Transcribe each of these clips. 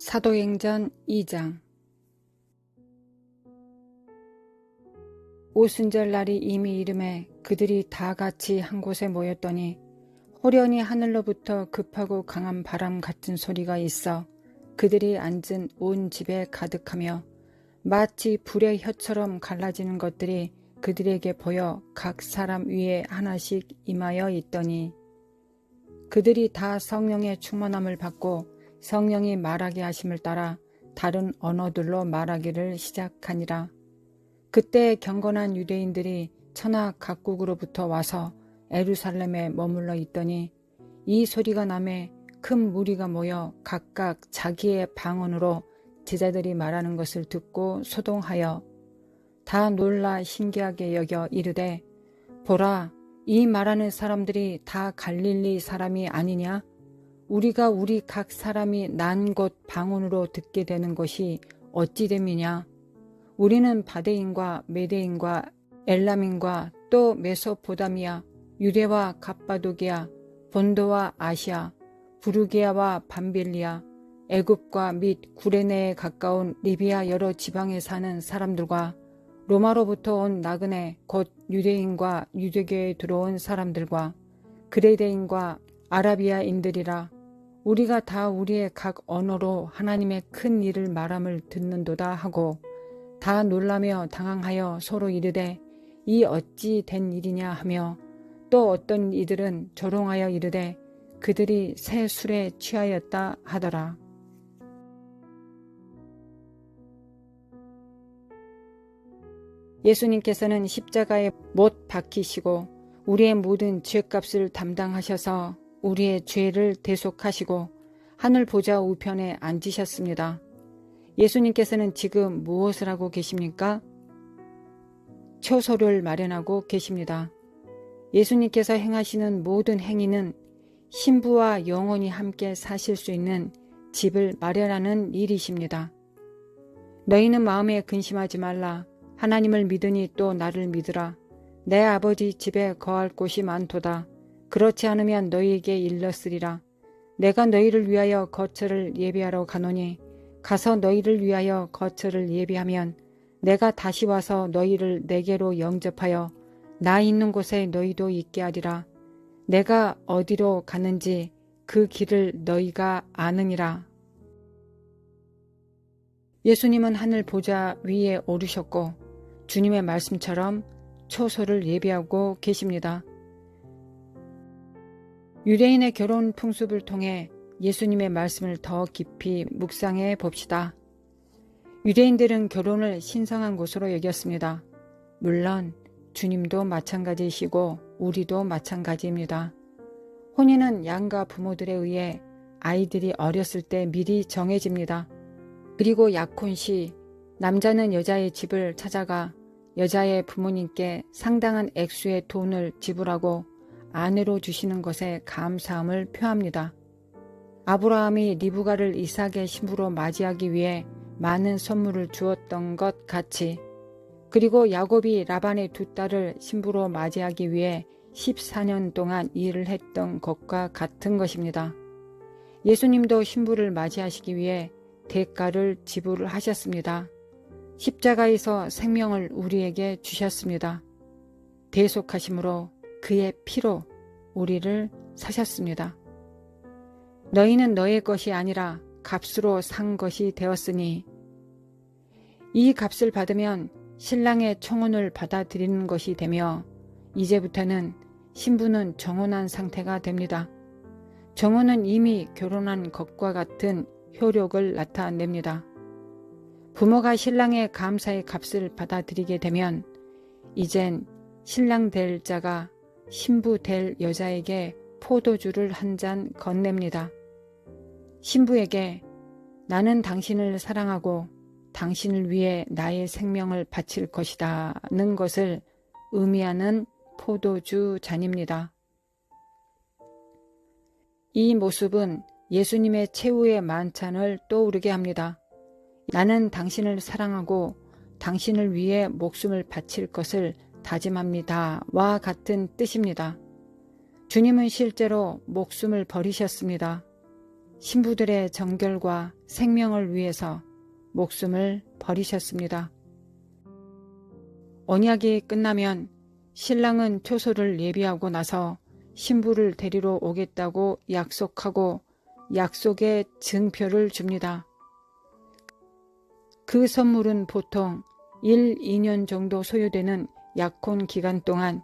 사도행전 2장. 오순절 날이 이미 이름에 그들이 다 같이 한 곳에 모였더니 호련히 하늘로부터 급하고 강한 바람 같은 소리가 있어 그들이 앉은 온 집에 가득하며 마치 불의 혀처럼 갈라지는 것들이 그들에게 보여 각 사람 위에 하나씩 임하여 있더니 그들이 다 성령의 충만함을 받고 성령이 말하게 하심을 따라 다른 언어들로 말하기를 시작하니라. 그때 경건한 유대인들이 천하 각국으로부터 와서 예루살렘에 머물러 있더니 이 소리가 나매 큰 무리가 모여 각각 자기의 방언으로 제자들이 말하는 것을 듣고 소동하여 다 놀라 신기하게 여겨 이르되, 보라, 이 말하는 사람들이 다 갈릴리 사람이 아니냐? 우리가 우리 각 사람이 난 곳 방언으로 듣게 되는 것이 어찌 됨이냐? 우리는 바데인과 메데인과 엘람인과 또 메소포다미아, 유대와 갑바도기아, 본도와 아시아, 부르기아와 밤빌리아, 애굽과 및 구레네에 가까운 리비아 여러 지방에 사는 사람들과 로마로부터 온 나그네 곧 유대인과 유대교에 들어온 사람들과 그레데인과 아라비아인들이라. 우리가 다 우리의 각 언어로 하나님의 큰 일을 말함을 듣는도다 하고 다 놀라며 당황하여 서로 이르되, 이 어찌 된 일이냐 하며 또 어떤 이들은 조롱하여 이르되 그들이 새 술에 취하였다 하더라. 예수님께서는 십자가에 못 박히시고 우리의 모든 죄값을 담당하셔서 우리의 죄를 대속하시고 하늘 보좌 우편에 앉으셨습니다. 예수님께서는 지금 무엇을 하고 계십니까? 처소를 마련하고 계십니다. 예수님께서 행하시는 모든 행위는 신부와 영원히 함께 사실 수 있는 집을 마련하는 일이십니다. 너희는 마음에 근심하지 말라. 하나님을 믿으니 또 나를 믿으라. 내 아버지 집에 거할 곳이 많도다. 그렇지 않으면 너희에게 일렀으리라. 내가 너희를 위하여 거처를 예비하러 가노니 가서 너희를 위하여 거처를 예비하면 내가 다시 와서 너희를 내게로 영접하여 나 있는 곳에 너희도 있게 하리라. 내가 어디로 가는지 그 길을 너희가 아느니라. 예수님은 하늘 보좌 위에 오르셨고 주님의 말씀처럼 처소를 예비하고 계십니다. 유대인의 결혼 풍습을 통해 예수님의 말씀을 더 깊이 묵상해 봅시다. 유대인들은 결혼을 신성한 것으로 여겼습니다. 물론 주님도 마찬가지이시고 우리도 마찬가지입니다. 혼인은 양가 부모들에 의해 아이들이 어렸을 때 미리 정해집니다. 그리고 약혼 시 남자는 여자의 집을 찾아가 여자의 부모님께 상당한 액수의 돈을 지불하고 아내로 주시는 것에 감사함을 표합니다. 아브라함이 리브가를 이삭의 신부로 맞이하기 위해 많은 선물을 주었던 것 같이, 그리고 야곱이 라반의 두 딸을 신부로 맞이하기 위해 14년 동안 일을 했던 것과 같은 것입니다. 예수님도 신부를 맞이하시기 위해 대가를 지불하셨습니다. 십자가에서 생명을 우리에게 주셨습니다. 대속하심으로 그의 피로 우리를 사셨습니다. 너희는 너의 것이 아니라 값으로 산 것이 되었으니, 이 값을 받으면 신랑의 청혼을 받아들이는 것이 되며 이제부터는 신부는 정혼한 상태가 됩니다. 정혼은 이미 결혼한 것과 같은 효력을 나타냅니다. 부모가 신랑의 감사의 값을 받아들이게 되면 이젠 신랑 될 자가 신부 될 여자에게 포도주를 한 잔 건넵니다. 신부에게 나는 당신을 사랑하고 당신을 위해 나의 생명을 바칠 것이다는 것을 의미하는 포도주 잔입니다. 이 모습은 예수님의 최후의 만찬을 떠오르게 합니다. 나는 당신을 사랑하고 당신을 위해 목숨을 바칠 것을 다짐합니다. 와 같은 뜻입니다. 주님은 실제로 목숨을 버리셨습니다. 신부들의 정결과 생명을 위해서 목숨을 버리셨습니다. 언약이 끝나면 신랑은 초소를 예비하고 나서 신부를 데리러 오겠다고 약속하고 약속의 증표를 줍니다. 그 선물은 보통 1, 2년 정도 소요되는 약혼 기간 동안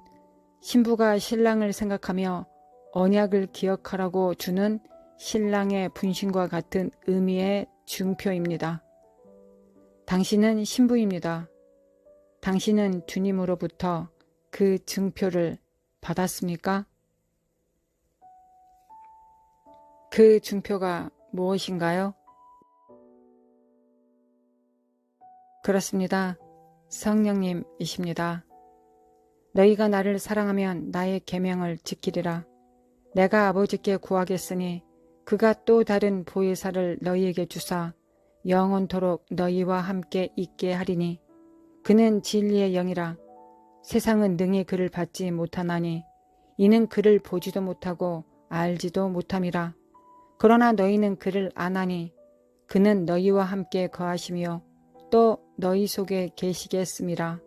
신부가 신랑을 생각하며 언약을 기억하라고 주는 신랑의 분신과 같은 의미의 증표입니다. 당신은 신부입니다. 당신은 주님으로부터 그 증표를 받았습니까? 그 증표가 무엇인가요? 그렇습니다. 성령님이십니다. 너희가 나를 사랑하면 나의 계명을 지키리라. 내가 아버지께 구하겠으니 그가 또 다른 보혜사를 너희에게 주사 영원토록 너희와 함께 있게 하리니 그는 진리의 영이라. 세상은 능히 그를 받지 못하나니 이는 그를 보지도 못하고 알지도 못함이라. 그러나 너희는 그를 아나니 그는 너희와 함께 거하시며 또 너희 속에 계시겠음이라.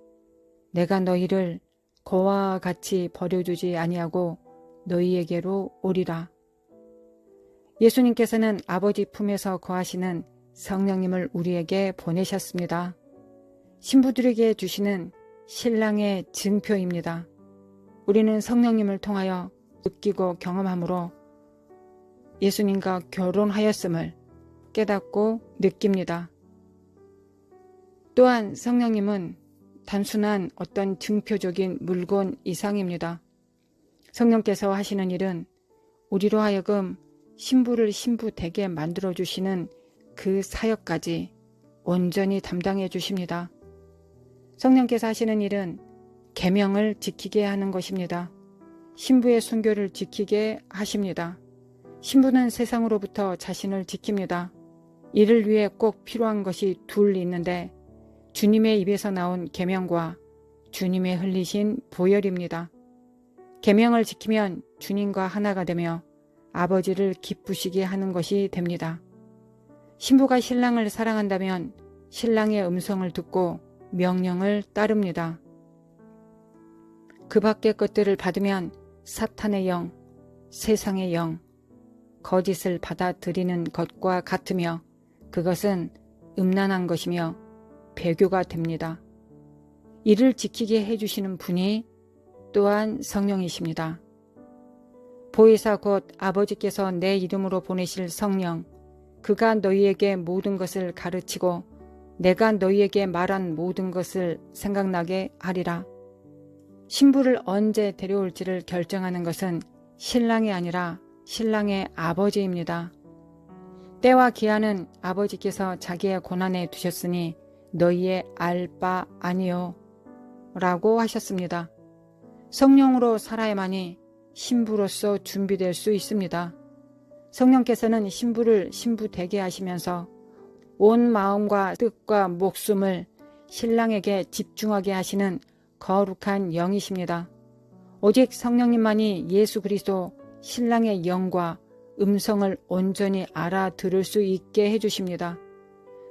내가 너희를 거와 같이 버려두지 아니하고 너희에게로 오리라. 예수님께서는 아버지 품에서 거하시는 성령님을 우리에게 보내셨습니다. 신부들에게 주시는 신랑의 증표입니다. 우리는 성령님을 통하여 느끼고 경험함으로 예수님과 결혼하였음을 깨닫고 느낍니다. 또한 성령님은 단순한 어떤 증표적인 물건 이상입니다. 성령께서 하시는 일은 우리로 하여금 신부를 신부 되게 만들어주시는 그 사역까지 온전히 담당해 주십니다. 성령께서 하시는 일은 계명을 지키게 하는 것입니다. 신부의 순교를 지키게 하십니다. 신부는 세상으로부터 자신을 지킵니다. 이를 위해 꼭 필요한 것이 둘 있는데 주님의 입에서 나온 계명과 주님의 흘리신 보혈입니다. 계명을 지키면 주님과 하나가 되며 아버지를 기쁘시게 하는 것이 됩니다. 신부가 신랑을 사랑한다면 신랑의 음성을 듣고 명령을 따릅니다. 그 밖의 것들을 받으면 사탄의 영, 세상의 영, 거짓을 받아들이는 것과 같으며 그것은 음란한 것이며 배교가 됩니다. 이를 지키게 해주시는 분이 또한 성령이십니다. 보혜사 곧 아버지께서 내 이름으로 보내실 성령, 그가 너희에게 모든 것을 가르치고 내가 너희에게 말한 모든 것을 생각나게 하리라. 신부를 언제 데려올지를 결정하는 것은 신랑이 아니라 신랑의 아버지입니다. 때와 기한은 아버지께서 자기의 고난에 두셨으니 너희의 알 바 아니요 라고 하셨습니다. 성령으로 살아야만이 신부로서 준비될 수 있습니다. 성령께서는 신부를 신부 되게 하시면서 온 마음과 뜻과 목숨을 신랑에게 집중하게 하시는 거룩한 영이십니다. 오직 성령님만이 예수 그리스도 신랑의 영과 음성을 온전히 알아들을 수 있게 해주십니다.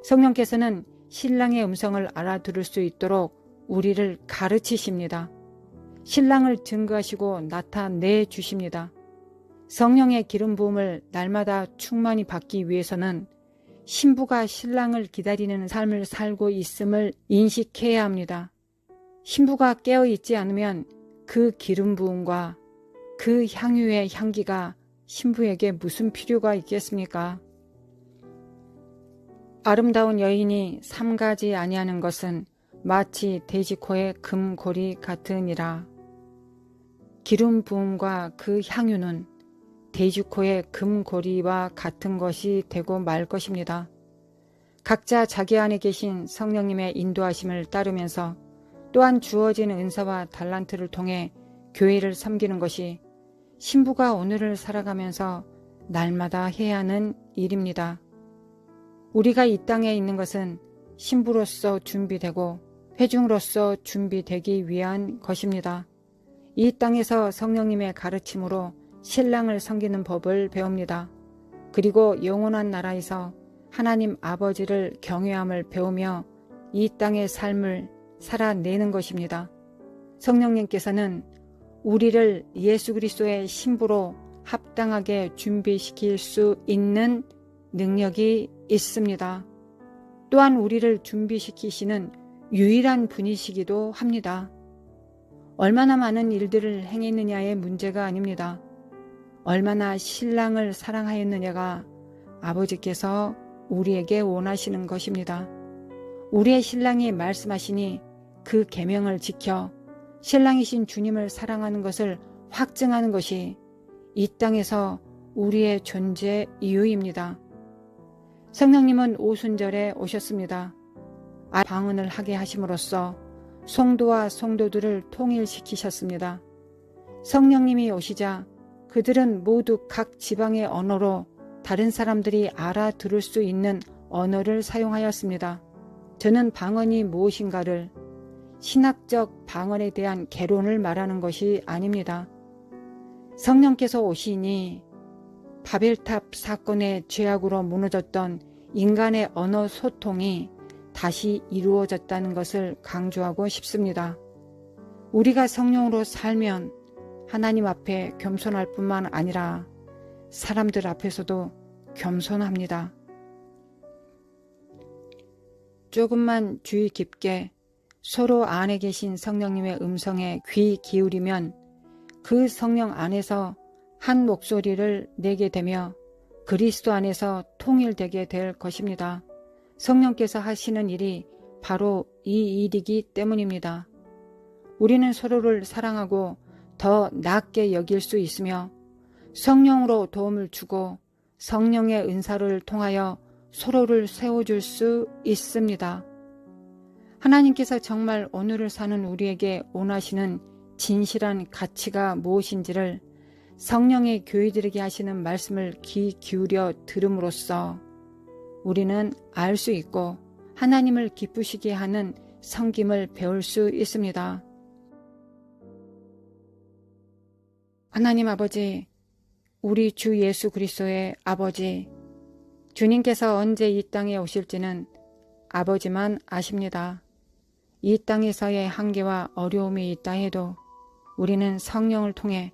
성령께서는 신랑의 음성을 알아들을 수 있도록 우리를 가르치십니다. 신랑을 증거하시고 나타내 주십니다. 성령의 기름 부음을 날마다 충만히 받기 위해서는 신부가 신랑을 기다리는 삶을 살고 있음을 인식해야 합니다. 신부가 깨어있지 않으면 그 기름 부음과 그 향유의 향기가 신부에게 무슨 필요가 있겠습니까? 아름다운 여인이 삼가지 아니하는 것은 마치 돼지코의 금고리 같으니라. 기름 부음과 그 향유는 돼지코의 금고리와 같은 것이 되고 말 것입니다. 각자 자기 안에 계신 성령님의 인도하심을 따르면서 또한 주어진 은사와 달란트를 통해 교회를 섬기는 것이 신부가 오늘을 살아가면서 날마다 해야 하는 일입니다. 우리가 이 땅에 있는 것은 신부로서 준비되고 회중으로서 준비되기 위한 것입니다. 이 땅에서 성령님의 가르침으로 신랑을 섬기는 법을 배웁니다. 그리고 영원한 나라에서 하나님 아버지를 경외함을 배우며 이 땅의 삶을 살아내는 것입니다. 성령님께서는 우리를 예수 그리스도의 신부로 합당하게 준비시킬 수 있는 능력이 있습니다. 또한 우리를 준비시키시는 유일한 분이시기도 합니다. 얼마나 많은 일들을 행했느냐의 문제가 아닙니다. 얼마나 신랑을 사랑하였느냐가 아버지께서 우리에게 원하시는 것입니다. 우리의 신랑이 말씀하시니 그 계명을 지켜 신랑이신 주님을 사랑하는 것을 확증하는 것이 이 땅에서 우리의 존재 이유입니다. 성령님은 오순절에 오셨습니다. 방언을 하게 하심으로써 성도와 성도들을 통일시키셨습니다. 성령님이 오시자 그들은 모두 각 지방의 언어로 다른 사람들이 알아들을 수 있는 언어를 사용하였습니다. 저는 방언이 무엇인가를 신학적 방언에 대한 개론을 말하는 것이 아닙니다. 성령께서 오시니 바벨탑 사건의 죄악으로 무너졌던 인간의 언어 소통이 다시 이루어졌다는 것을 강조하고 싶습니다. 우리가 성령으로 살면 하나님 앞에 겸손할 뿐만 아니라 사람들 앞에서도 겸손합니다. 조금만 주의 깊게 서로 안에 계신 성령님의 음성에 귀 기울이면 그 성령 안에서 한 목소리를 내게 되며 그리스도 안에서 통일되게 될 것입니다. 성령께서 하시는 일이 바로 이 일이기 때문입니다. 우리는 서로를 사랑하고 더 낮게 여길 수 있으며 성령으로 도움을 주고 성령의 은사를 통하여 서로를 세워줄 수 있습니다. 하나님께서 정말 오늘을 사는 우리에게 원하시는 진실한 가치가 무엇인지를 성령의 교회들에게 하시는 말씀을 귀 기울여 들음으로써 우리는 알 수 있고 하나님을 기쁘시게 하는 섬김을 배울 수 있습니다. 하나님 아버지, 우리 주 예수 그리스도의 아버지, 주님께서 언제 이 땅에 오실지는 아버지만 아십니다. 이 땅에서의 한계와 어려움이 있다 해도 우리는 성령을 통해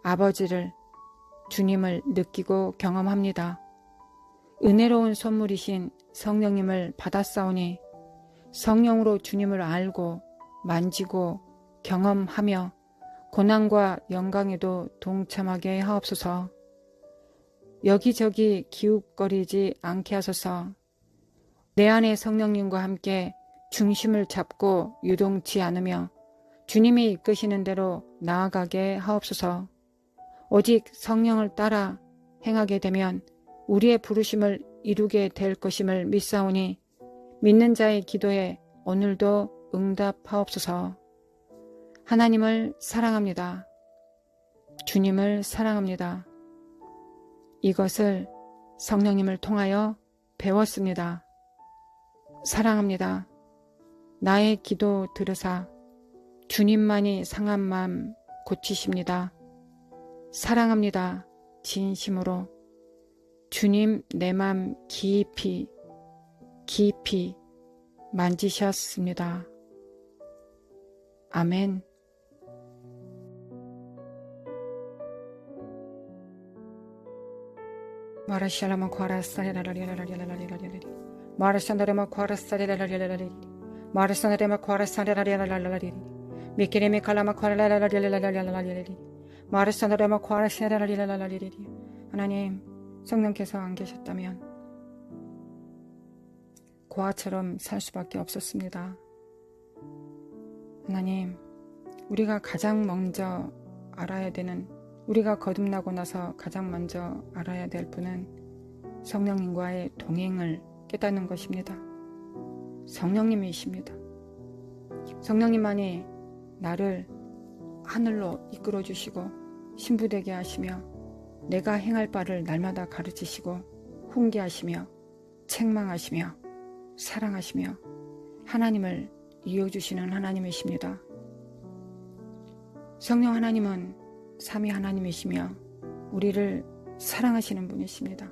아버지를, 주님을 느끼고 경험합니다. 은혜로운 선물이신 성령님을 받았사오니 성령으로 주님을 알고 만지고 경험하며 고난과 영광에도 동참하게 하옵소서. 여기저기 기웃거리지 않게 하소서. 내 안에 성령님과 함께 중심을 잡고 유동치 않으며 주님이 이끄시는 대로 나아가게 하옵소서. 오직 성령을 따라 행하게 되면 우리의 부르심을 이루게 될 것임을 믿사오니 믿는 자의 기도에 오늘도 응답하옵소서. 하나님을 사랑합니다. 주님을 사랑합니다. 이것을 성령님을 통하여 배웠습니다. 사랑합니다. 나의 기도 들으사 주님만이 상한 마음 고치십니다. 사랑합니다. 진심으로 주님 내 맘 깊이 만지셨습니다. 아멘. 마라샬라마 과라사레라라리라라리라라리라리 마라산다레마 과라사레라라리라라리 마라산다레마 과라사레라라리라라리 미케레미 칼라마 과라라라리라라리라라리 마라산다레마 과라사레라라리라라리. 하나님, 성령께서 안 계셨다면 고아처럼 살 수밖에 없었습니다. 하나님, 우리가 가장 먼저 알아야 되는, 우리가 거듭나고 나서 가장 먼저 알아야 될 분은 성령님과의 동행을 깨닫는 것입니다. 성령님이십니다. 성령님만이 나를 하늘로 이끌어 주시고 신부되게 하시며 내가 행할 바를 날마다 가르치시고 훈계하시며 책망하시며 사랑하시며 하나님을 이어주시는 하나님이십니다. 성령 하나님은 삼위 하나님이시며 우리를 사랑하시는 분이십니다.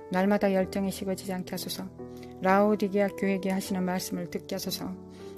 날마다 열정이 식어지지 않게 하소서. 라오디게아 교회에게 하시는 말씀을 듣게 하소서.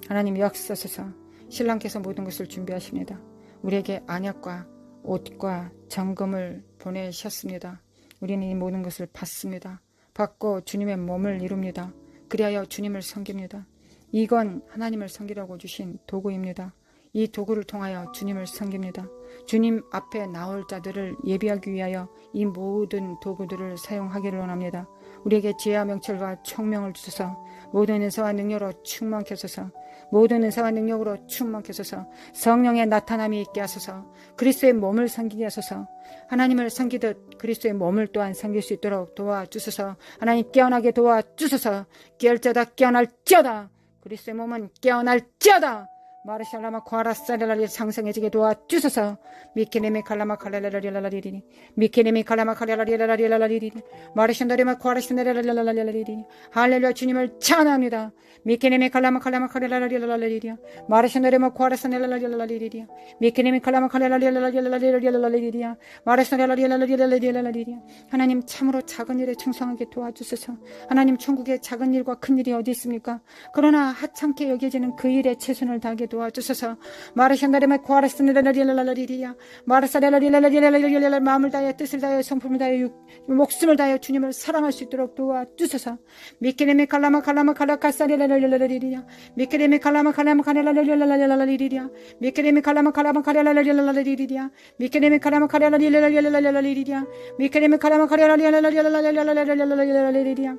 하나님 역사소서. 신랑께서 모든 것을 준비하십니다. 우리에게 안약과 옷과 정금을 보내셨습니다. 우리는 이 모든 것을 받습니다. 받고 주님의 몸을 이룹니다. 그리하여 주님을 섬깁니다. 이건 하나님을 섬기라고 주신 도구입니다. 이 도구를 통하여 주님을 섬깁니다. 주님 앞에 나올 자들을 예비하기 위하여 이 모든 도구들을 사용하기를 원합니다. 우리에게 지혜와 명철과 총명을 주소서. 모든 은사와 능력으로 충만케 하소서. 모든 은사와 능력으로 충만케 하소서. 성령의 나타남이 있게 하소서. 그리스도의 몸을 섬기게 하소서. 하나님을 섬기듯 그리스도의 몸을 또한 섬길 수 있도록 도와주소서. 하나님 깨어나게 도와주소서. 깨어날지어다 깨어날지어다. 그리스도의 몸은 깨어날지어다. 마르샬라마 과라사렐라리 상승해지게 도와주소서. 미케네미 칼라마 칼라라리라리리니 미케네미 칼라마 칼라라리라리라리리니 마르샬라리마 과라사렐라리라리라리니 할렐루야. 주님을 찬양합니다. 미케네미 칼라마 칼라마 칼라라리라리리니 마르샬라리마 과라사렐라리라리리니 미케네미 칼라마 칼라라리라리라리라리니 마르샬라리라리라리라리니 하나님 참으로 작은 일에 충성하게 도와주소서. 하나님 천국에 작은 일과 큰 일이 어디 있습니까? 그러나 하찮게 여겨지는 그 일에 최선을 다하게 도와주소서. 마르샹다레마 코아라스네라리라리리리야 마르사레라리라리라리라리라 마음을 다해 뜻을 다해 성품을 다해 목숨을 다해 주님을 사랑할 수 있도록 도와주소서. 미케레메 칼라마 칼라마 칼라카사레라리라리리야 미케레메 칼라마 칼라마 칼라라리라리라리리야 미케레메 칼라마 칼라마 칼라라리라리라리리야 미케레메 칼라마 칼라라리라리라리라리리야 미케레메 칼라마 칼라라리라리라리라리라리리야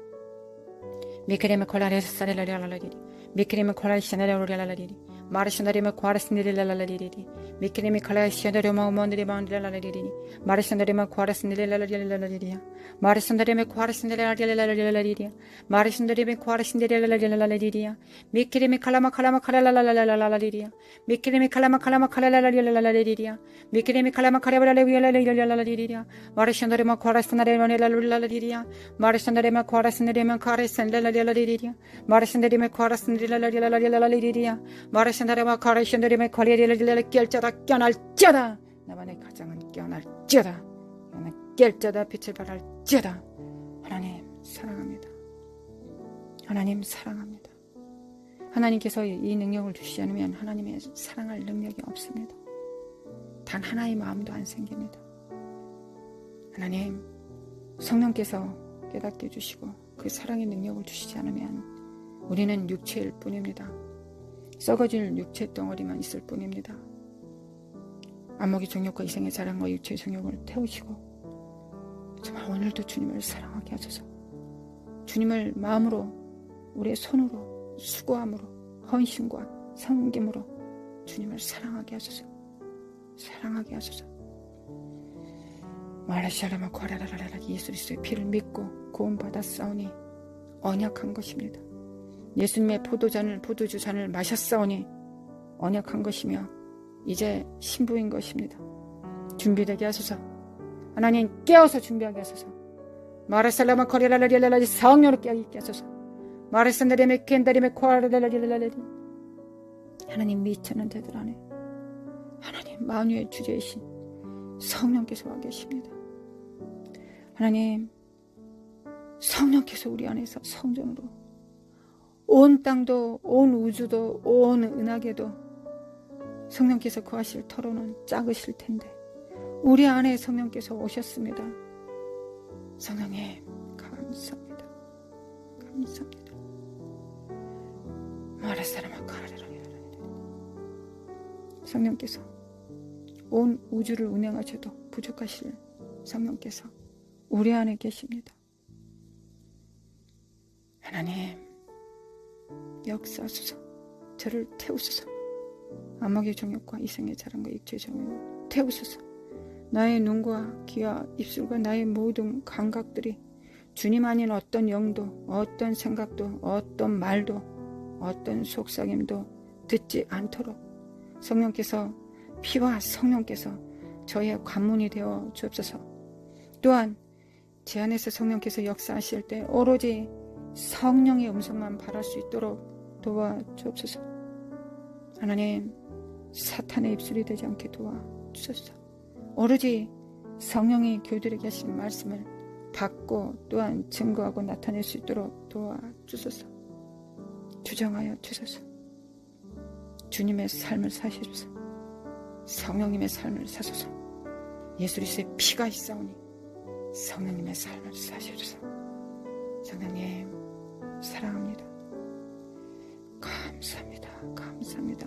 미케레메 콜라레사레라리라리리 미케레메 콜라시나레라리라리리 마르샤나레메 코아라스니레라리리리 미케레메 콜라시나레마 몬드레만드레라리리 마르샤나레메 코아라스니레라리라리리야 마르샤나레메 코아라스니레라리라리리야 마르샤나레메 코아라스니레라리라리리야 미케레메 칼라마 칼라마 칼라라라라라라리리야 미케레메 칼라마 칼라마 칼라라라라라리리야 미케레메 칼라마 칼라라라라라리리야 마르샤나레메 코아라스나레라리라리리야 마르샤나레메 코아라스니레메 코아라스니레라리라리리야 마르샤나레메 코아라스니레라리라리라리리야 마르샤나레메 코아라스니레메 코아라리라리라리 깨어날지어다 깨어날지어다. 나만의 가정은 깨어날지어다. 나는 깨어날지어다. 빛을 발할지어다. 하나님 사랑합니다. 하나님 사랑합니다. 하나님께서 이 능력을 주시지 않으면 하나님의 사랑할 능력이 없습니다. 단 하나의 마음도 안 생깁니다. 하나님 성령께서 깨닫게 해주시고 그 사랑의 능력을 주시지 않으면 우리는 육체일 뿐입니다. 썩어질 육체 덩어리만 있을 뿐입니다. 안목의 정욕과 이생의 자랑과 육체의 정욕을 태우시고 정말 오늘도 주님을 사랑하게 하소서. 주님을 마음으로 우리의 손으로 수고함으로 헌신과 섬김으로 주님을 사랑하게 하소서. 사랑하게 하소서. 마라샤라마 과라라라라 예수 그리스도의 피를 믿고 구원받았사오니 언약한 것입니다. 예수님의 포도주잔을 마셨사오니 언약한 것이며 이제 신부인 것입니다. 준비되게 하소서. 하나님 깨어서 준비하게 하소서. 마라살라마 코리라라리라라리 성령으로 깨어있게 하소서. 마라산다리메 켄다리메 코아라라리라라리 하나님 미천한 자들 안에 하나님 만유의 주제이신 성령께서 와 계십니다. 하나님 성령께서 우리 안에서 성전으로 온 땅도 온 우주도 온 은하계도 성령께서 거하실 터로는 작으실 텐데 우리 안에 성령께서 오셨습니다. 성령님 감사합니다. 감사합니다. 성령께서 온 우주를 운행하셔도 부족하실 성령께서 우리 안에 계십니다. 하나님 역사하소서. 저를 태우소서. 안목의 정욕과 이생의 자랑과 육체의 정욕을 태우소서. 나의 눈과 귀와 입술과 나의 모든 감각들이 주님 아닌 어떤 영도 어떤 생각도 어떤 말도 어떤 속삭임도 듣지 않도록 성령께서 피와 성령께서 저의 관문이 되어 주옵소서. 또한 제 안에서 성령께서 역사하실 때 오로지 성령의 음성만 바랄 수 있도록 도와주옵소서. 하나님 사탄의 입술이 되지 않게 도와주소서. 오로지 성령이 교들에게 하신 말씀을 받고 또한 증거하고 나타낼 수 있도록 도와주소서. 주정하여 주소서. 주님의 삶을 사시소서. 성령님의 삶을 사소서. 예수 그리스도의 피가 있사오니 성령님의 삶을 사시소서. 성령님 사랑합니다. 감사합니다. 감사합니다.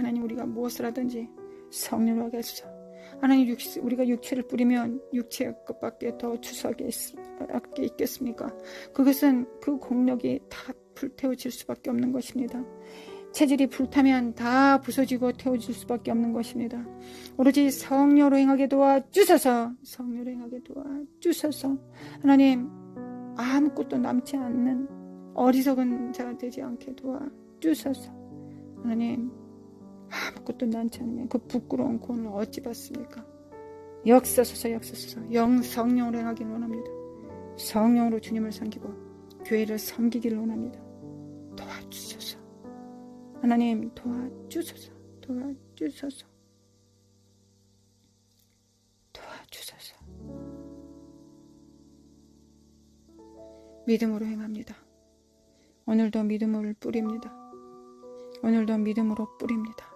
하나님 우리가 무엇을 하든지 성령으로 하게 하소서. 하나님 우리가 육체를 뿌리면 육체의 것밖에 더 추수하게 있겠습니까? 그것은 그 공력이 다 불태워질 수밖에 없는 것입니다. 체질이 불타면 다 부서지고 태워질 수밖에 없는 것입니다. 오로지 성령으로 행하게 도와주소서. 성령으로 행하게 도와주소서. 하나님 아무것도 남지 않는 어리석은 자가 되지 않게 도와주소서. 하나님 아무것도 남지 않으면 그 부끄러운 구원을 어찌 받습니까? 역사소서. 성령으로 행하기를 원합니다. 성령으로 주님을 섬기고 교회를 섬기기를 원합니다. 도와주소서. 하나님 도와주소서. 믿음으로 행합니다. 오늘도 믿음을 뿌립니다. 오늘도 믿음으로 뿌립니다.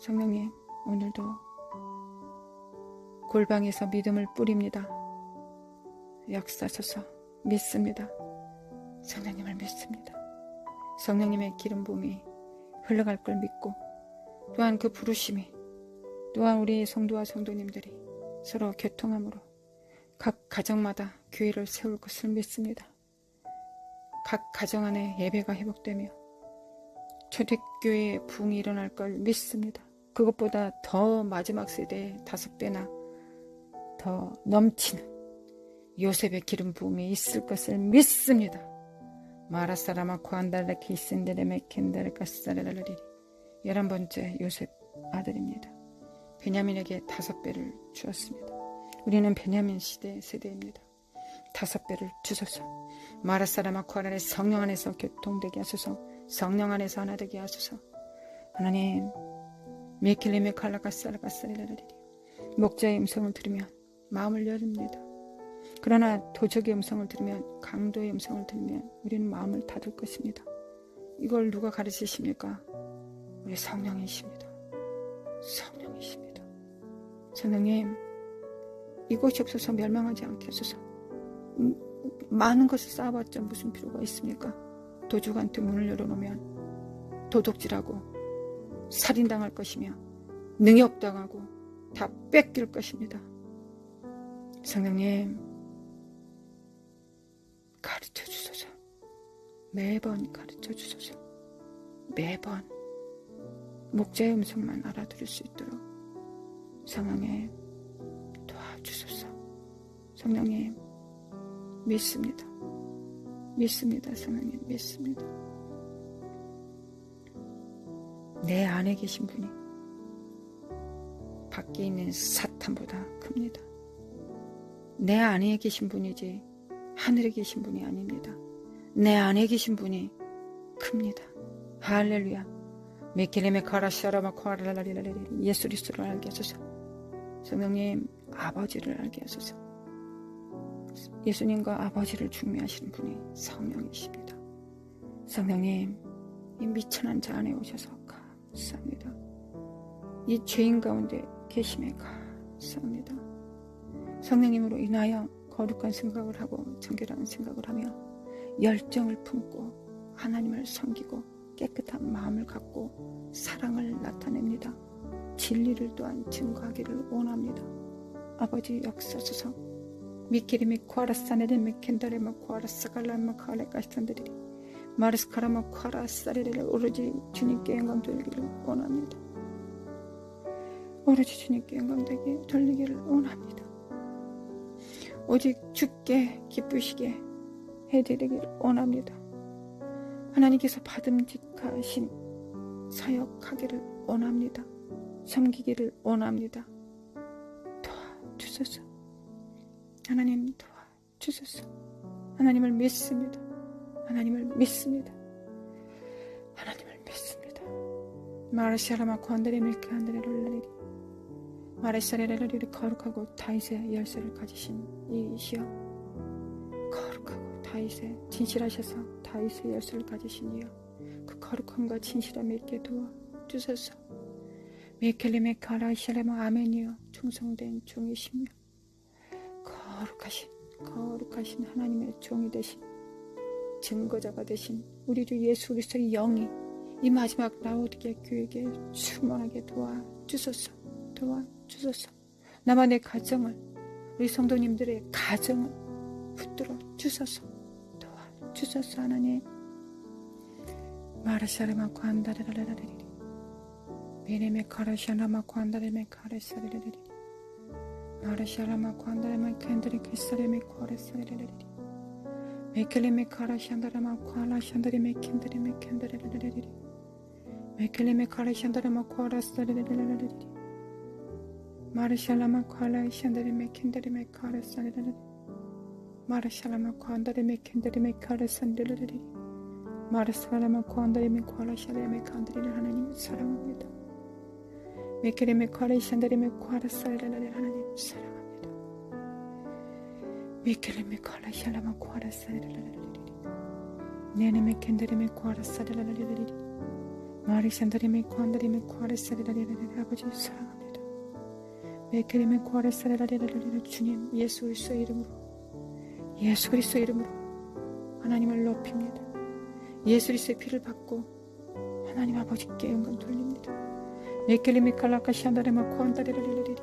성령님 오늘도 골방에서 믿음을 뿌립니다. 역사소서. 믿습니다. 성령님을 믿습니다. 성령님의 기름 부음이 흘러갈 걸 믿고 또한 그 부르심이 또한 우리 성도와 성도님들이 서로 교통함으로 각 가정마다 교회를 세울 것을 믿습니다. 각 가정 안에 예배가 회복되며 초대교회의 부흥이 일어날 걸 믿습니다. 그것보다 더 마지막 세대에 5배나 더 넘치는 요셉의 기름 부음이 있을 것을 믿습니다. 마라사라마 코안달라키 이센데레메 켄다르카사라라리리 11번째 요셉 아들입니다. 베냐민에게 5배를 주었습니다. 우리는 베냐민 시대 세대입니다. 5배를 주소서. 마라사라마 코아라의 성령 안에서 교통되게 하소서. 성령 안에서 하나 되게 하소서. 하나님 미킬리메 칼라카사라카사라라리리 목자의 음성을 들으면 마음을 열립니다. 그러나 도적의 음성을 들으면 강도의 음성을 들으면 우리는 마음을 닫을 것입니다. 이걸 누가 가르치십니까? 우리 성령이십니다. 성령이십니다. 성령님 이곳이 없어서 멸망하지 않게 하소서. 많은 것을 쌓아봤자 무슨 필요가 있습니까? 도둑한테 문을 열어놓으면 도둑질하고 살인당할 것이며 능욕당하고 다 뺏길 것입니다. 성령님 가르쳐 주소서. 매번 가르쳐 주소서. 매번 목자의 음성만 알아들을 수 있도록 성령님 도와주소서. 성령님 믿습니다. 성령님 믿습니다. 내 안에 계신 분이 밖에 있는 사탄보다 큽니다. 내 안에 계신 분이지 하늘에 계신 분이 아닙니다. 내 안에 계신 분이 큽니다. 할렐루야. 미켈레메 카라샤라마 코아라라리라리 예수 그리스도를 알게 하소서. 성령님 아버지를 알게 하소서. 예수님과 아버지를 중매하시는 분이 성령이십니다. 성령님 이 미천한 자 안에 오셔서 감사합니다. 이 죄인 가운데 계심에 감사합니다. 성령님으로 인하여 거룩한 생각을 하고 정결한 생각을 하며 열정을 품고 하나님을 섬기고 깨끗한 마음을 갖고 사랑을 나타냅니다. 진리를 또한 증거하기를 원합니다. 아버지 역사소서. 미키리미 쿠아라사네리미 켄다레마 쿠아라사갈라마 카레까시탄데리 마르스카라마 쿠아라사레를 오로지 주님께 영광 돌리기를 원합니다. 오로지 주님께 영광 돌리기를 원합니다. 오직 주께 기쁘시게 해드리기를 원합니다. 하나님께서 받음직하신 사역하기를 원합니다. 섬기기를 원합니다. 도와주소서. 하나님 도와주소서. 하나님을 믿습니다. 하나님을 믿습니다. 하나님을 믿습니다. 마르샤라마 관데레밀케 한데레롤라리리 마르샤레레리리 거룩하고 다윗의 열쇠를 가지신 이시여, 거룩하고 다윗의 진실하셔서 다윗의 열쇠를 가지신 이여, 그 거룩함과 진실함을 있게 도와주소서. 미켈레메 카라이샤레마 아멘이여, 충성된 종이시며 거룩하신 하나님의 종이 되신 증거자가 되신 우리 주 예수 그리스도의 영이 이 마지막 라오디게 교회에게 충만하게 도와주소서. 도와주소서. 나만 내 가정을, 우리 성도님들의 가정을 붙들어 주소서. 도와주소서. 하나님. 마라샤르마 관다레라레라레리 베네메 카라샤라마 관다레메 카레사레레리 마라샤라마 관다레마 캔드레 케사레메 코레사레레리 메켈레메 카라샨다라마 코라샨다레메 캔드레메 캔드레레레리 메켈레메 카라샨다라마 코라사레레레리 마라샬라마 코라샨다레메 캔드레메 카레사레레리 마라샬라마 관다레메 캔드레메 카레산데레리 마라살라마 코안다레메 코라샤레메 칸드레를 하나님 사랑합니다. 메케레메 코라샨다레메 코라사레레레 하나님 사랑합니다. 메케레메 코라샬라마 코라사레레레 네네메 캔드레메 코라사레레레 마리샨다레메 코안다레메 코라사레레레 아버지 사랑합니다. 메케레메 코라사레레레 주님 예수 그리스도의 이름으로 하나님을 높입니다. 예수 그리스도의 피를 받고 하나님 아버지께 영광 돌립니다. 메켈리메 칼라카샨다레마 코안다레레레리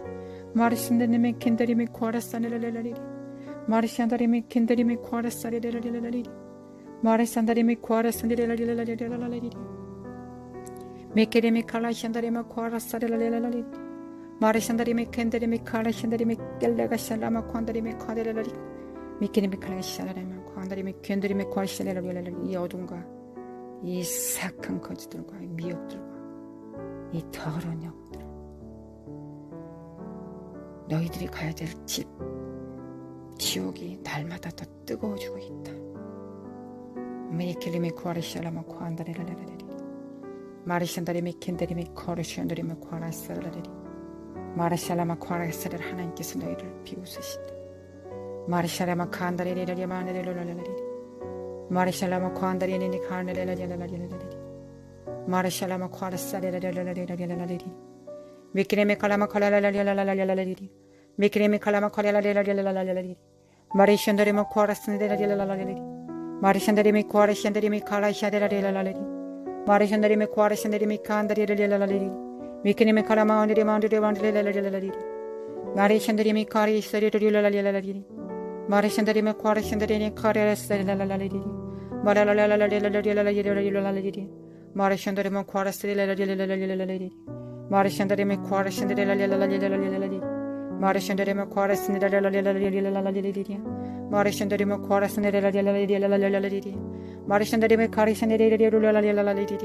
마르신다레메 켄다리메 코아라사레레레리 마르샨다레메 켄다리메 코아라사레레레리 마르산다레메 코아라산데레레레리 메켈리메 칼라샨다레마 코아라사레레레리 마르샨다레메 켄다리메 칼라샨다레메 켈레가샬라마 코안다레메 코아데레레리 미케리메 칼라샤라레마 코안다레메 켄다리메 코아라사레레레리 이 어둠과 이 사악한 거지들과 이 미혹들과 이 더러운 영들, 너희들이 가야 될 집, 지옥이 날마다 더 뜨거워지고 있다. 메이켈리메 코아르샬라마 코안다레레레레리 마르샨다리메 켄다리메 코르샨다리메 코아라사레레리 마르샬라마 코아라사레레 하나님께서 너희를 비웃으신다. 마르샬라마 칸다레레레레 마네레레레레리 마르샬라마 코안다리네니 카네레레레레레레리 마르샬라마 코아라사레레레레레레레리 미키레메 칼라마 칼라라라라라라라라리 미키레메 칼라마 칼라라라라라라라리 마르샨다리메 코아라스네레레레레레리 마르샨다리메 코아라샨다리메 칼라샤데라레라라리 마르샨다리메 코아라샨다리메 칸다레레레레레리 미키레메 칼라마 오네레만데레만데레레레레리 마르샨다리메 카리사레레레레레레리 마르샨다리메 코아라샨다리메 카레라사레라라라리 마라라라라라라라라라라라라리 마르샨다리메 코아라스레레레레레레레레리 마르샨다리메 코아라샨다레레레레레레레리 마르샨다리메 코아라스네레레레레레레레리 마르샨다리메 코아라스네레레레레레레레리 마르샨다리메 카리샤네레레레레레레레리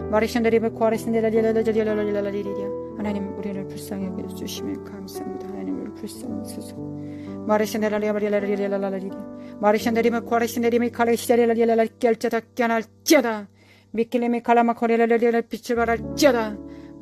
마르샨다리메 코아라스네레레레레레레레리 하나님 우리를 불쌍히 여겨주시면 감사합니다. 하나님 우리를 불쌍히 여겨주소서. 마르샨다리메 마르샨다리메 코아라스네레레레레레레 카리샤레레레레레 결자다 깨날지어다 미킬레메 칼라마 코레레레레 빛을 발할지어다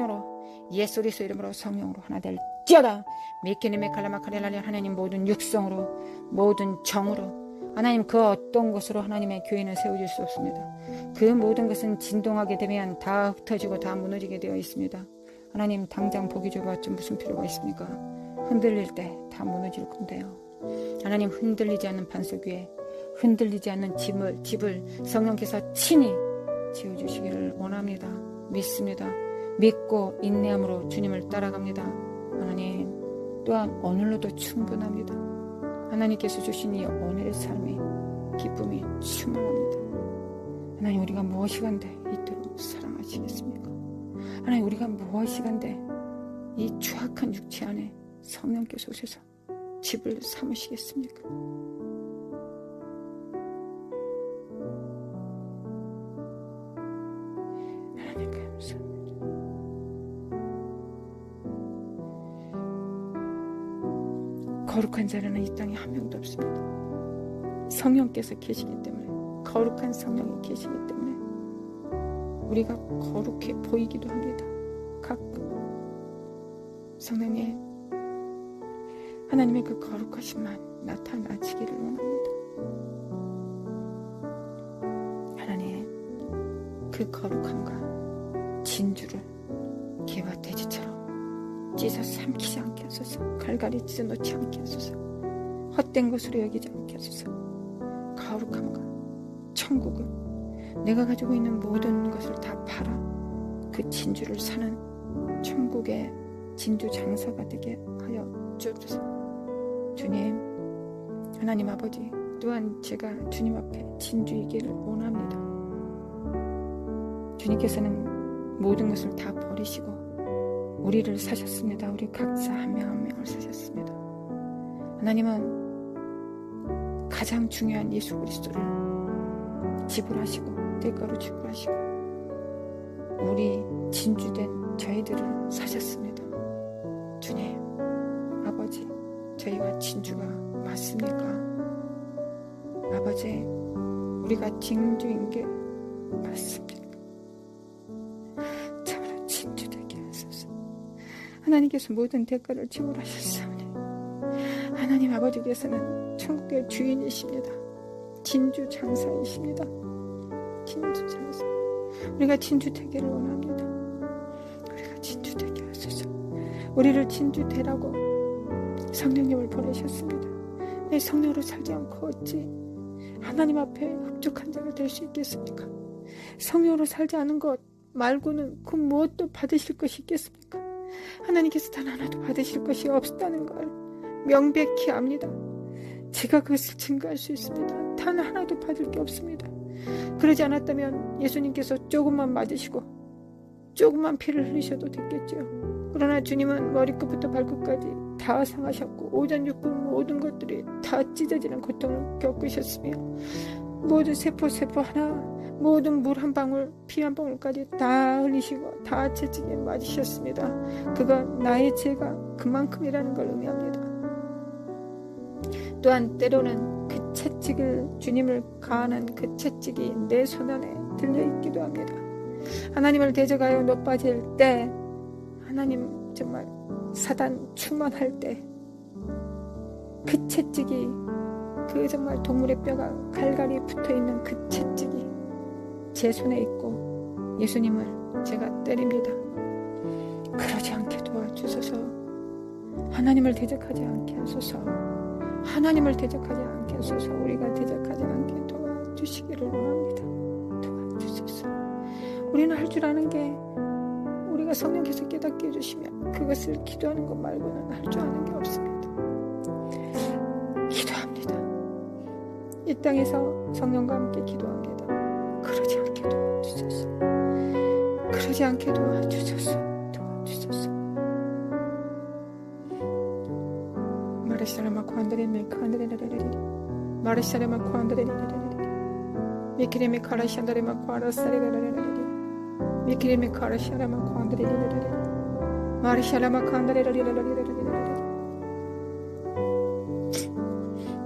성령으로 예수 그리스도 이름으로 성령으로 하나 될지어다. 미케니메 칼라마카렐라리 하나님 모든 육성으로 모든 정으로 하나님 그 어떤 것으로 하나님의 교회는 세워질 수 없습니다. 그 모든 것은 진동하게 되면 다 흩어지고 다 무너지게 되어 있습니다. 하나님 당장 보기 줘봤자 무슨 필요가 있습니까? 흔들릴 때 다 무너질 건데요. 하나님 흔들리지 않는 반석 위에 흔들리지 않는 집을 성령께서 친히 지어주시기를 원합니다. 믿습니다. 믿고 인내함으로 주님을 따라갑니다. 하나님 또한 오늘로도 충분합니다. 하나님께서 주신 이 오늘의 삶이 기쁨이 충만합니다. 하나님 우리가 무엇이간데 이토록 사랑하시겠습니까? 하나님 우리가 무엇이간데 이 추악한 육체 안에 성령께서 오셔서 집을 삼으시겠습니까? 하나님 감사합니다. 거룩한 자라는 이 땅에 한 명도 없습니다. 성령께서 계시기 때문에 거룩한 성령이 계시기 때문에 우리가 거룩해 보이기도 합니다. 가끔 성령의 하나님의 그 거룩하심만 나타나시기를 원합니다. 하나님 그 거룩함과 진주를 개와 돼지처럼 찢어 삼키지 않게 하소서. 갈갈이 찢어 놓지 않게 하소서. 헛된 것으로 여기지 않게 하소서. 거룩함과 천국을 내가 가지고 있는 모든 것을 다 팔아 그 진주를 사는 천국의 진주 장사가 되게 하여 주옵소서. 주님, 하나님 아버지, 또한 제가 주님 앞에 진주이기를 원합니다. 주님께서는 모든 것을 다 버리시고 우리를 사셨습니다. 우리 각자 한 명 한 명을 사셨습니다. 하나님은 가장 중요한 예수 그리스도를 지불하시고 대가로 지불하시고 우리 진주된 저희들을 사셨습니다. 주님, 아버지, 저희가 진주가 맞습니까? 아버지, 우리가 진주인 게 맞습니까? 참으로 진주되게 하소서. 하나님께서 모든 대가를 지불하셨사오니 하나님 아버지께서는 천국의 주인이십니다. 진주 장사이십니다. 진주 장사. 우리가 진주 되기를 원합니다. 우리가 진주 되게 하소서. 우리를 진주 되라고 성령님을 보내셨습니다. 내 성령으로 살지 않고 어찌 하나님 앞에 흡족한 자가 될 수 있겠습니까? 성령으로 살지 않은 것 말고는 그 무엇도 받으실 것이 있겠습니까? 하나님께서 단 하나도 받으실 것이 없다는 걸 명백히 압니다. 제가 그것을 증거할 수 있습니다. 단 하나도 받을 게 없습니다. 그러지 않았다면 예수님께서 조금만 맞으시고 조금만 피를 흘리셔도 됐겠죠. 그러나 주님은 머리끝부터 발끝까지 다 상하셨고 오전육부 모든 것들이 다 찢어지는 고통을 겪으셨으며 모든 세포 하나, 모든 물 한 방울, 피 한 방울까지 다 흘리시고 다 채찍에 맞으셨습니다. 그건 나의 죄가 그만큼이라는 걸 의미합니다. 또한 때로는 그 채찍을 주님을 가하는 그 채찍이 내 손 안에 들려있기도 합니다. 하나님을 대적하여 높아질 때, 하나님 정말 사단 충만할 때 그 채찍이, 그 정말 동물의 뼈가 갈갈이 붙어있는 그 채찍이 제 손에 있고 예수님을 제가 때립니다. 그러지 않게 도와주세요. 도와주소서. 하나님을 대적하지 않게 하소서. 하나님을 대적하지 않게 하소서. 우리가 대적하지 않게 도와주시기를 원합니다. 도와주소서. 우리는 할 줄 아는 게 우리가 성령께서 깨닫게 해주시면 그것을 기도하는 것 말고는 할 줄 아는 게 없습니다. 기도합니다. 이 땅에서 성령과 함께 기도합니다. 그러지 않게 도와주소서. 그러지 않게 도와주소서. 도와주소서. 마르샤라마 쿠안드레메 카안드레레레레레 마르샤라마 쿠안드레레레레레 미키레메 카라샨다레마 쿠아라사레레레레레 미키레메 카라샤라마 쿠안드레레레레레 마르샤라마 카안드레레레레레레레레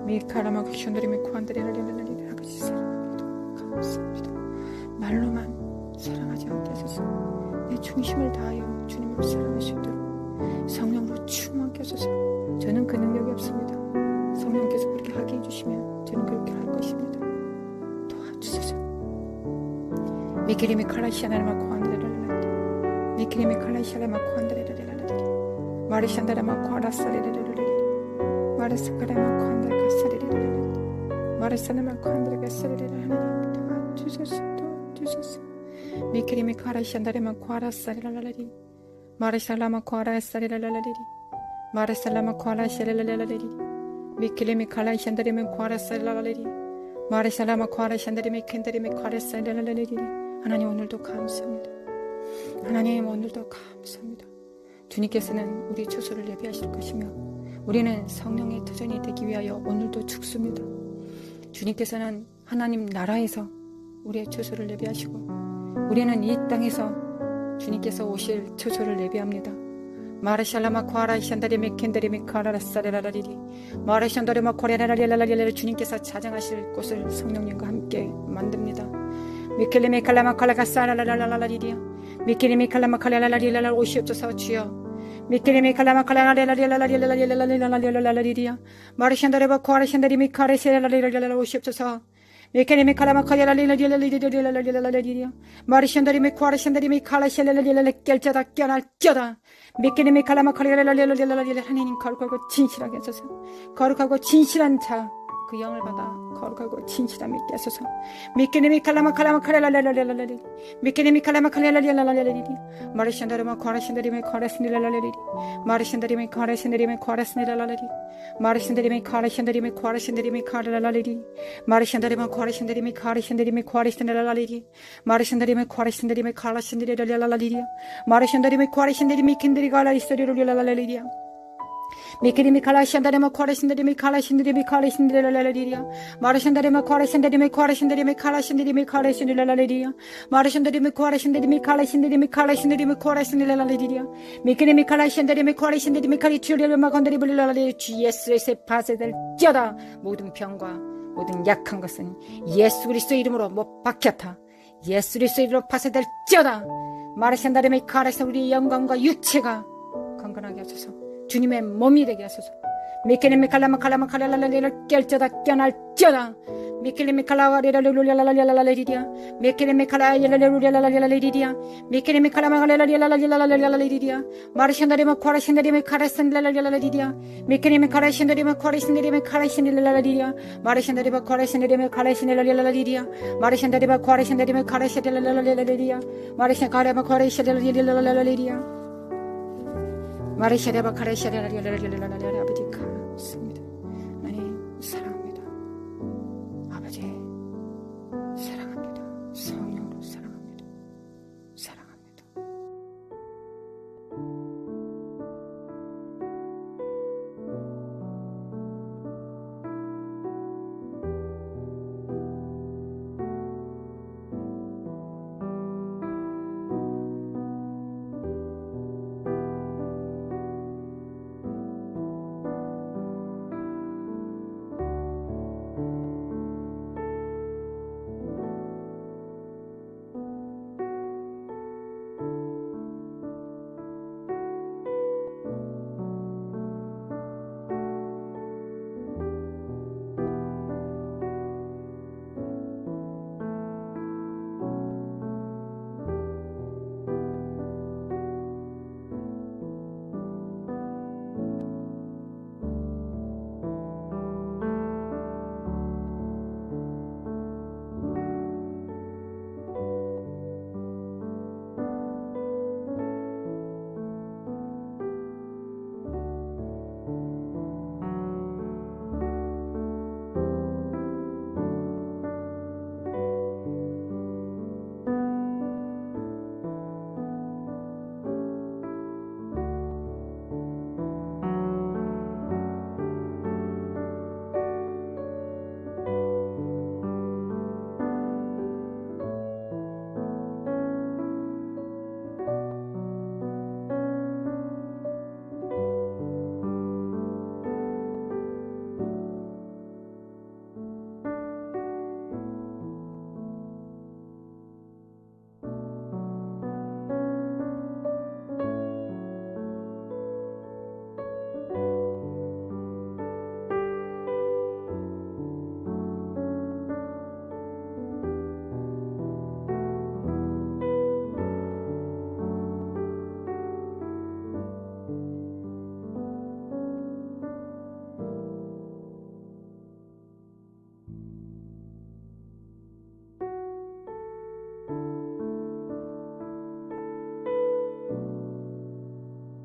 미카라마 쿠션드레메 쿠안드레레레레레 아버지 사랑합니다. 감사합니다. 말로만 사랑하지 않게 하소서. 내 중심을 다하여 주님을 사랑할 수 있도록 성령으로 충만케 하소서. 저는 그 능력이 없습니다. 성령께서 그렇게 하게 해주시면 저는 그렇게 할 것입니다. 도와주소서. 미키리미 칼라시아나마 코안드레레레레 미키리미 칼라시아나마 코안드레레레레레 마르샨다라마 코아라사레레레레레 마르스카라마 코안드레가사레레레레 마르사나마 코안드레가사레레레레 하나님 도와주소서. 도와주소서. 미키리미 칼라시안다라마 코아라사레레레레 마르샬라마 코아라사레레레레 마르살라마 코아라샤레레레레리 미킬레미 칼라이샨다리메 코아라사레레레리 마르샬라마 코아라샨다리메 켄다리메 코아라사레레레리 하나님 오늘도 감사합니다. 하나님 오늘도 감사합니다. 주님께서는 우리 처소를 예비하실 것이며 우리는 성령의 터전이 되기 위하여 오늘도 죽습니다. 주님께서는 하나님 나라에서 우리의 처소를 예비하시고 우리는 이 땅에서 주님께서 오실 처소를 예비합니다. 마르샬라마 코아라샨다리메 켄다리메 코아라사레레레리 마르샨다리마 코레라라리라라리라 주님께서 자정하실 곳을 성령님과 함께 만듭니다. 미켈레메 칼라마 칼라가사라라라라라리리야 미켈레메 칼라마 칼라라라리라라 오시옵소서 주여. 미켈레메 칼라마 칼라라라라라라라라라라라라리리야 마르샨다리마 코아라샨다리메 카레세라라리라라 오시옵소서. 미켈레메 칼라마 칼라라라라라라라라라리리야 마르샨다리메 코아라샨다리메 칼라셀라라리라라 깰자다 껴다 미케네메 칼라마 칼라라라라라라라 하나님 거룩하고 진실하게 하소서. 거룩하고 진실한 자 그 영을 받아 거룩하고 진실함 있게 하소서. 미케네메 칼라마 칼라라라라라라라 미케네메 칼라마 칼라라라라라라리 마르샨다리마 코아라샨다리메 코아라스니라라라리 마르샨다리메 코아라샨다리메 코아라스니라라라리 마르샨다리메 코아라샨다리메 코아라샨다리메 코아라라라리 마르샨다리마 코아라샨다리메 코아라샨다리메 코아라스니라라라리 마르샨다리메 코아라샨다리메 코아라스니라라라라리 마르샨다리메 코아라샨다리메 켄드리 갈라리스리라라라라리야 미키리미 칼라샨다리마 코아라샨다리메 칼라샨다리메 칼라샨다리라라리야 마르샨다리마 코아라샨다리메 코아라샨다리메 칼라샨다리메 칼라샨다리라라리야 마르샨다리메 코아라샨다리메 칼라샨다리메 칼라샨다리메 코아라샨다리라라리야 미키리미 칼라샨다리메 코아라샨다리메 칼리추리라마 건다리블라라리 주 예수의 새 파쇄될지어다. 모든 병과 모든 약한 것은 예수 그리스도의 이름으로 못 박혔다. 예수 그리스도의 이름으로 파쇄될지어다. 마르샨다리메 칼라샨 우리의 영광과 육체가 건강하게 하소서. 주님의 몸이 되게 하소서. 미켈레미 칼라마 칼라마 칼라라라리라 깰쩌다 껴날쩌다 미켈레미 칼라와리라라라라라라라리리야 미켈레미 칼라야라라라라라라리리야 미켈레미 칼라마 칼라라라라라라라리리야 마르샨다리마 코아라샨다리마 카라산라라라라리리야 미켈레미 카라샨다리마 코아라샨다리마 카라샨라라라리리야 마르샨다리마 코아라샨다리마 카라샨라라라라리리야 마르샨다리마 코아라샨다리마 카라샨라라라라리리야 마르샨카라마 코아라샨라라라라리리야 마르샤레바 카레샤레라리라라라라라라